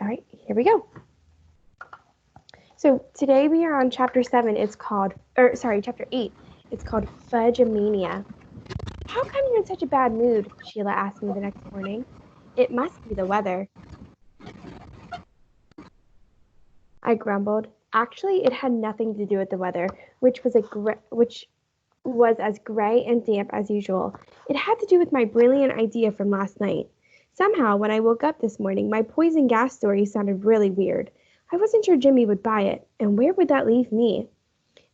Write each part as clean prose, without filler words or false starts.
All right, here we go. So today we are on chapter 7. Chapter 8. It's called Fudge-mania. How come you're in such a bad mood? Sheila asked me the next morning. It must be the weather, I grumbled. Actually, it had nothing to do with the weather, which was as gray and damp as usual. It had to do with my brilliant idea from last night. Somehow, when I woke up this morning, my poison gas story sounded really weird. I wasn't sure Jimmy would buy it, and where would that leave me?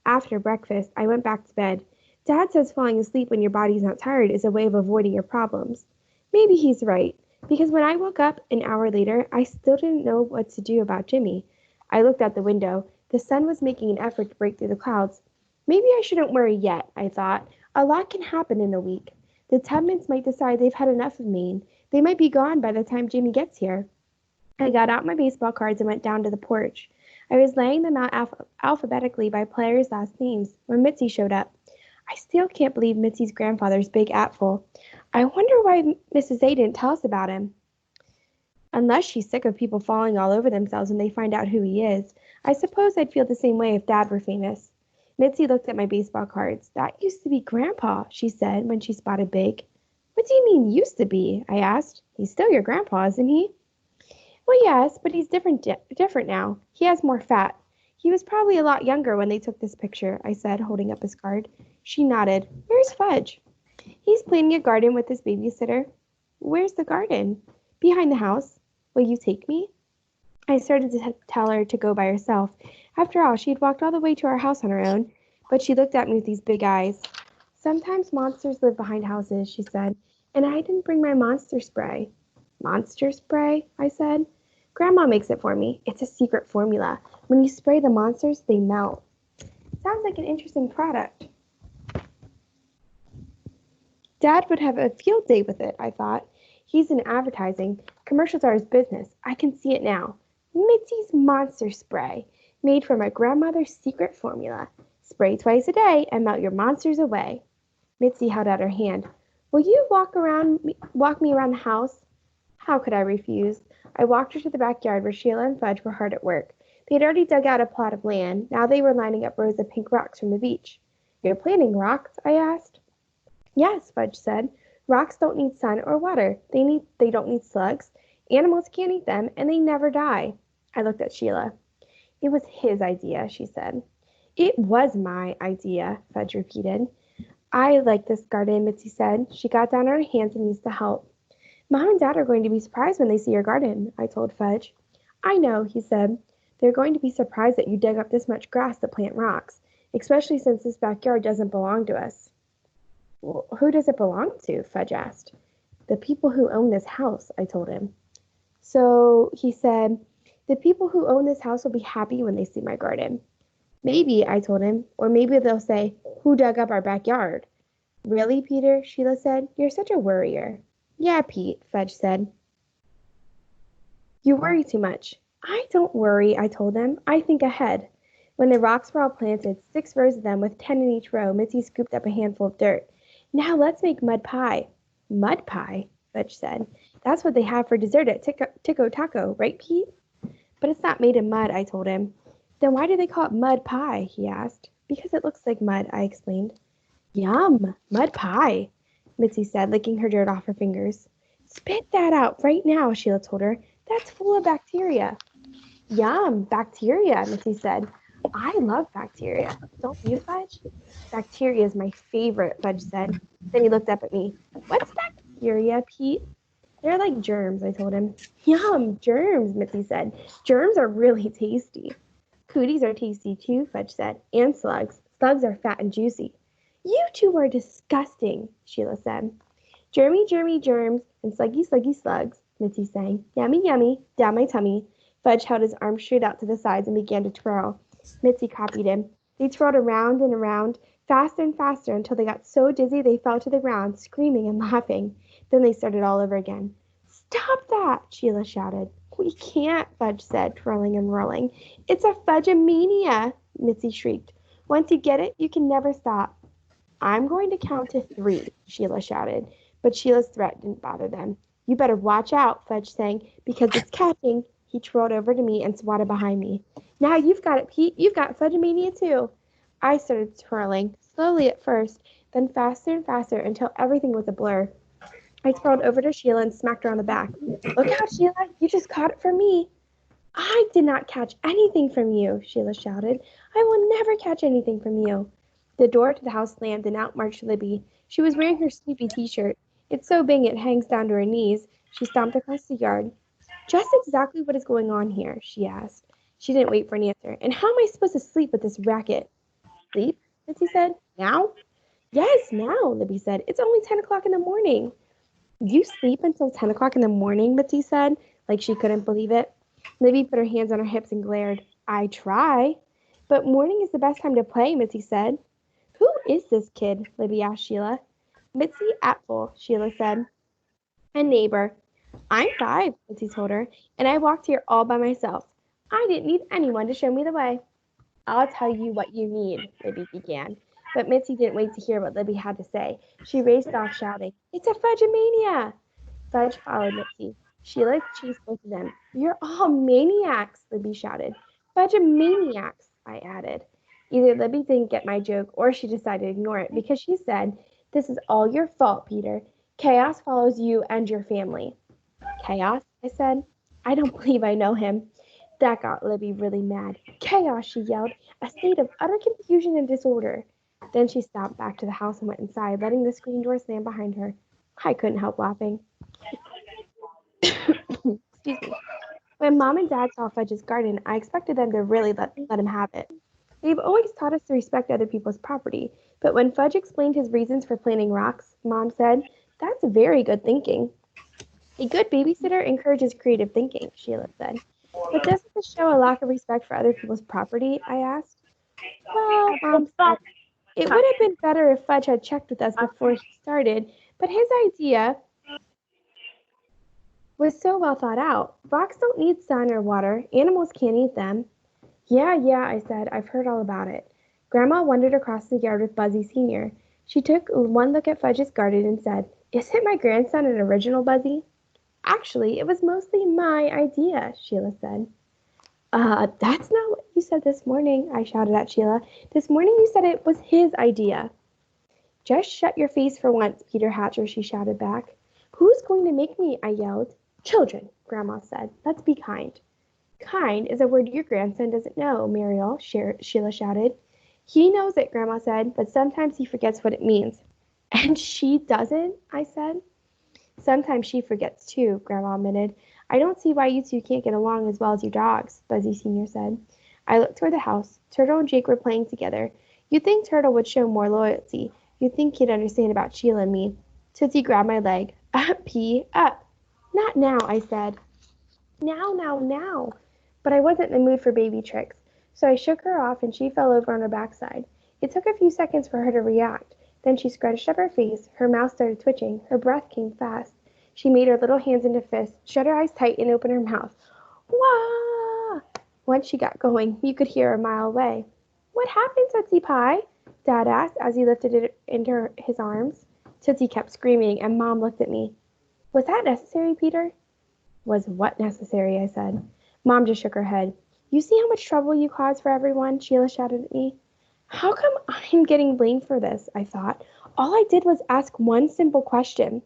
After breakfast, I went back to bed. Dad says falling asleep when your body's not tired is a way of avoiding your problems. Maybe he's right, because when I woke up an hour later, I still didn't know what to do about Jimmy. I looked out the window. The sun was making an effort to break through the clouds. Maybe I shouldn't worry yet, I thought. A lot can happen in a week. The Tubmans might decide they've had enough of Maine. They might be gone by the time Jimmy gets here. I got out my baseball cards and went down to the porch. I was laying them out alphabetically by players' last names when Mitzi showed up. I still can't believe Mitzi's grandfather's big apple. I wonder why Mrs. A didn't tell us about him. Unless she's sick of people falling all over themselves when they find out who he is. I suppose I'd feel the same way if Dad were famous. Mitzi looked at my baseball cards. That used to be Grandpa, she said when she spotted Big. What do you mean, used to be? I asked. He's still your grandpa, isn't he? Well, yes, but he's different now. He has more fat. He was probably a lot younger when they took this picture, I said, holding up his card. She nodded. Where's Fudge? He's planting a garden with his babysitter. Where's the garden? Behind the house. Will you take me? I started to tell her to go by herself. After all, she had walked all the way to our house on her own, but she looked at me with these big eyes. Sometimes monsters live behind houses, she said, and I didn't bring my monster spray. Monster spray? I said. Grandma makes it for me. It's a secret formula. When you spray the monsters, they melt. Sounds like an interesting product. Dad would have a field day with it, I thought. He's in advertising. Commercials are his business. I can see it now. Mitzi's Monster Spray, made from my grandmother's secret formula. Spray twice a day and melt your monsters away. Mitzi held out her hand. Will you walk me around the house? How could I refuse? I walked her to the backyard where Sheila and Fudge were hard at work. They had already dug out a plot of land. Now they were lining up rows of pink rocks from the beach. You're planting rocks? I asked. Yes, Fudge said. Rocks don't need sun or water. They don't need slugs. Animals can't eat them, and they never die. I looked at Sheila. It was his idea, she said. It was my idea, Fudge repeated. I like this garden, Mitzi said. She got down on her hands and knees to help. Mom and Dad are going to be surprised when they see your garden, I told Fudge. I know, he said. They're going to be surprised that you dug up this much grass to plant rocks, especially since this backyard doesn't belong to us. Well, who does it belong to? Fudge asked. The people who own this house, I told him. So he said, the people who own this house will be happy when they see my garden. Maybe, I told him, or maybe they'll say, who dug up our backyard? Really, Peter? Sheila said. You're such a worrier. Yeah, Pete, Fudge said. You worry too much. I don't worry, I told them. I think ahead. When the rocks were all planted, 6 rows of them with 10 in each row, Mitzi scooped up a handful of dirt. Now let's make mud pie. Mud pie? Fudge said. That's what they have for dessert at Tico Taco, right, Pete? But it's not made of mud, I told him. Then why do they call it mud pie? He asked. Because it looks like mud, I explained. Yum, mud pie, Mitzi said, licking her dirt off her fingers. Spit that out right now, Sheila told her. That's full of bacteria. Yum, bacteria, Mitzi said. I love bacteria. Don't you, Fudge? Bacteria is my favorite, Fudge said. Then he looked up at me. What's bacteria, Pete? They're like germs, I told him. Yum, germs, Mitzi said. Germs are really tasty. Cooties are tasty too, Fudge said. And slugs. Slugs are fat and juicy. You two are disgusting, Sheila said. Germy, germy, germs, and sluggy, sluggy slugs, Mitzi sang. Yummy, yummy, down my tummy. Fudge held his arms straight out to the sides and began to twirl. Mitzi copied him. They twirled around and around, faster and faster, until they got so dizzy they fell to the ground, screaming and laughing. Then they started all over again. Stop that, Sheila shouted. We can't, Fudge said, twirling and whirling. It's a fudge-mania, Mitzi shrieked. Once you get it, you can never stop. I'm going to count to 3, Sheila shouted. But Sheila's threat didn't bother them. You better watch out, Fudge sang, because it's catching. He twirled over to me and swatted behind me. Now you've got it, Pete. You've got Fudgemania too. I started twirling, slowly at first, then faster and faster until everything was a blur. I twirled over to Sheila and smacked her on the back. Look out, Sheila, you just caught it from me. I did not catch anything from you, Sheila shouted. I will never catch anything from you. The door to the house slammed and out marched Libby. She was wearing her Snoopy t-shirt. It's so big it hangs down to her knees. She stomped across the yard. Just exactly what is going on here? She asked. She didn't wait for an answer. And how am I supposed to sleep with this racket? Sleep? Mitzi said. Now? Yes, now, Libby said. It's only 10 o'clock in the morning. You sleep until 10 o'clock in the morning, Mitzi said, like she couldn't believe it. Libby put her hands on her hips and glared. I try. But morning is the best time to play, Mitzi said. Who is this kid? Libby asked Sheila. Mitzi Apfel, Sheila said. A neighbor. I'm 5, Mitzi told her, and I walked here all by myself. I didn't need anyone to show me the way. I'll tell you what you need, Libby began. But Mitzi didn't wait to hear what Libby had to say. She raced off shouting, It's a Fudgemania! Fudge followed Mitzi. Sheila chased both of them. You're all maniacs, Libby shouted. Fudgemaniacs, I added. Either Libby didn't get my joke or she decided to ignore it because she said, This is all your fault, Peter. Chaos follows you and your family. Chaos? I said. I don't believe I know him. That got Libby really mad. Chaos, she yelled, a state of utter confusion and disorder. Then she stopped back to the house and went inside, letting the screen door slam behind her. I couldn't help laughing. Excuse me. When Mom and Dad saw Fudge's garden, I expected them to really let him have it. They've always taught us to respect other people's property, but when Fudge explained his reasons for planting rocks, Mom said, That's very good thinking. A good babysitter encourages creative thinking, Sheila said. But doesn't this show a lack of respect for other people's property? I asked. Well, Mom said, it would have been better if Fudge had checked with us before he started, but his idea was so well thought out. Rocks don't need sun or water. Animals can't eat them. Yeah, I said. I've heard all about it. Grandma wandered across the yard with Buzzy Sr. She took one look at Fudge's garden and said, Isn't my grandson an original, Buzzy? Actually, it was mostly my idea, Sheila said. That's not what you said this morning, I shouted at Sheila. This morning you said it was his idea. Just shut your face for once, Peter Hatcher, she shouted back. Who's going to make me? I yelled. Children, Grandma said. Let's be kind. Kind is a word your grandson doesn't know, Mariel, Sheila shouted. He knows it, Grandma said, but sometimes he forgets what it means. And she doesn't, I said. Sometimes she forgets too, Grandma admitted. I don't see why you two can't get along as well as your dogs, Buzzy Sr. said. I looked toward the house. Turtle and Jake were playing together. You'd think Turtle would show more loyalty. You'd think he'd understand about Sheila and me. Tootsie grabbed my leg. Up, Pea, up. Not now, I said. Now. But I wasn't in the mood for baby tricks, so I shook her off and she fell over on her backside. It took a few seconds for her to react. Then she scrunched up her face, her mouth started twitching, her breath came fast. She made her little hands into fists, shut her eyes tight, and opened her mouth. Wah! Once she got going, you could hear her a mile away. What happened, Tootsie Pie? Dad asked as he lifted it into his arms. Tootsie kept screaming, and Mom looked at me. Was that necessary, Peter? Was what necessary? I said. Mom just shook her head. You see how much trouble you cause for everyone? Sheila shouted at me. How come I'm getting blamed for this? I thought. All I did was ask one simple question.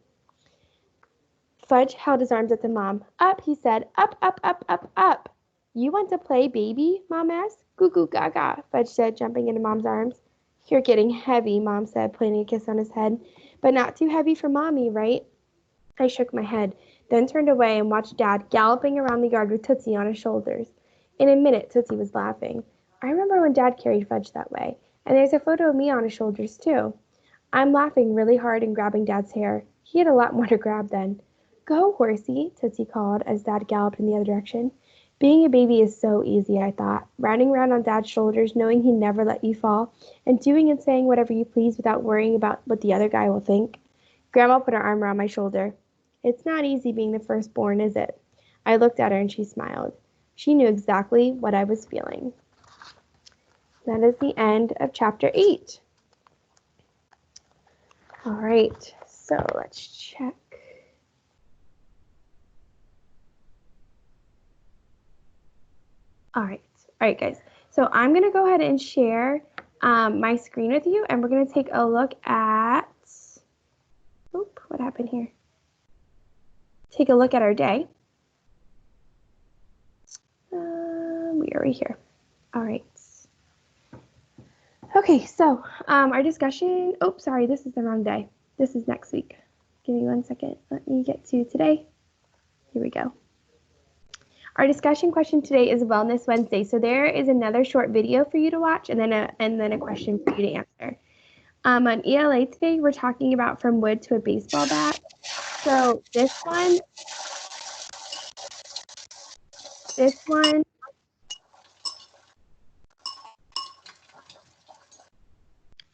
Fudge held his arms at the mom. Up, he said. Up. You want to play, baby? Mom asked. Goo goo gaga, Fudge said, jumping into Mom's arms. You're getting heavy, Mom said, planting a kiss on his head. But not too heavy for Mommy, right? I shook my head, then turned away and watched Dad galloping around the yard with Tootsie on his shoulders. In a minute, Tootsie was laughing. I remember when Dad carried Fudge that way, and there's a photo of me on his shoulders, too. I'm laughing really hard and grabbing Dad's hair. He had a lot more to grab then. Go, horsey, Tootsie called as Dad galloped in the other direction. Being a baby is so easy, I thought, riding around on Dad's shoulders, knowing he'd never let you fall, and doing and saying whatever you please without worrying about what the other guy will think. Grandma put her arm around my shoulder. It's not easy being the firstborn, is it? I looked at her and she smiled. She knew exactly what I was feeling. That is the end of chapter 8. All right, so let's check. All right, guys. So I'm going to go ahead and share my screen with you, and we're going to take a look at, what happened here? Take a look at our day. We are right here. All right. Okay, so our discussion, sorry, this is the wrong day. This is next week. Give me 1 second. Let me get to today. Here we go. Our discussion question today is Wellness Wednesday. So there is another short video for you to watch and then a question for you to answer. On ELA today, we're talking about from wood to a baseball bat. So this one,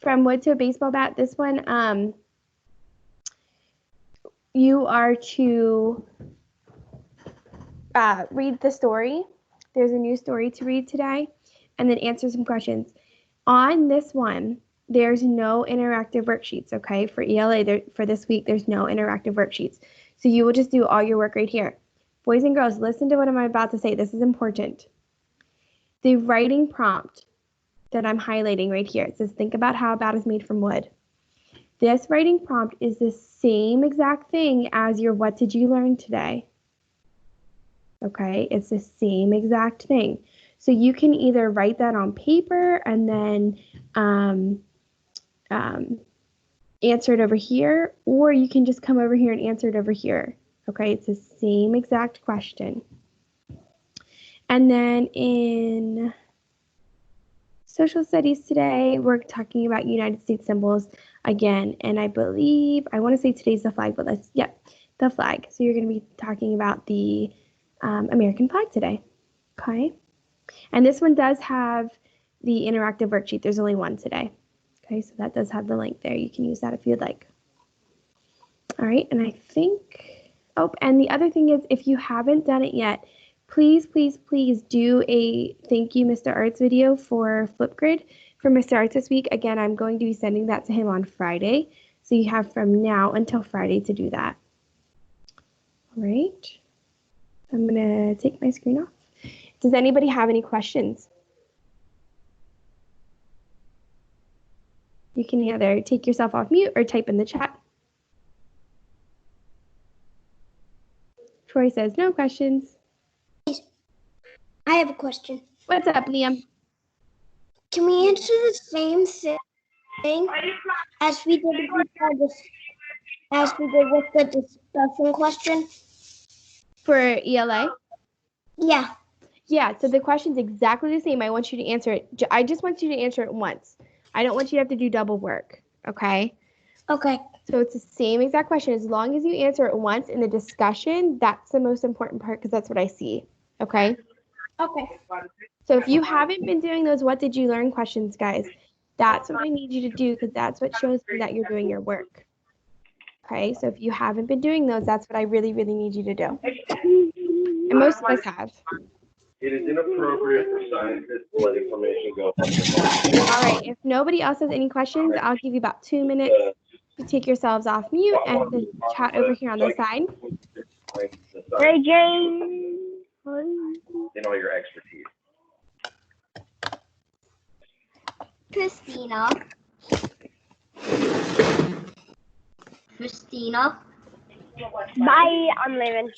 from wood to a baseball bat, this one, you are to read the story. There's a new story to read today, and then answer some questions. On this one, there's no interactive worksheets, okay? For ELA, for this week, there's no interactive worksheets. So you will just do all your work right here. Boys and girls, listen to what I'm about to say. This is important. The writing prompt that I'm highlighting right here, it says, think about how a bat is made from wood. This writing prompt is the same exact thing as your what did you learn today? Okay, it's the same exact thing. So you can either write that on paper and then answer it over here, or you can just come over here and answer it over here. Okay, it's the same exact question. And then in social studies today, we're talking about United States symbols again, and I want to say today's the flag, but the flag. So you're going to be talking about the American flag today. Okay, and this one does have the interactive worksheet. There's only one today. Okay, so that does have the link there. You can use that if you'd like. All right, and I think, and the other thing is, if you haven't done it yet, please, please, please do a thank you, Mr. Arts video for Flipgrid for Mr. Arts this week. Again, I'm going to be sending that to him on Friday. So you have from now until Friday to do that. All right. I'm going to take my screen off. Does anybody have any questions? You can either take yourself off mute or type in the chat. Troy says no questions. I have a question. What's up, Liam? Can we answer the same thing as we did with the discussion question? For ELA? Yeah. Yeah, so the question's exactly the same. I want you to answer it. I just want you to answer it once. I don't want you to have to do double work, okay? Okay. So it's the same exact question. As long as you answer it once in the discussion, that's the most important part because that's what I see, okay? Okay. So if you haven't been doing those what did you learn questions, guys, that's what I need you to do because that's what shows me that you're doing your work. Okay, so if you haven't been doing those, that's what I really, really need you to do. And most of us have. It is inappropriate for scientists to let information go. All right, if nobody else has any questions, I'll give you about 2 minutes to take yourselves off mute and the chat over here on the side. Hey, Jane. In all your expertise. Christina. Bye, I'm leaving.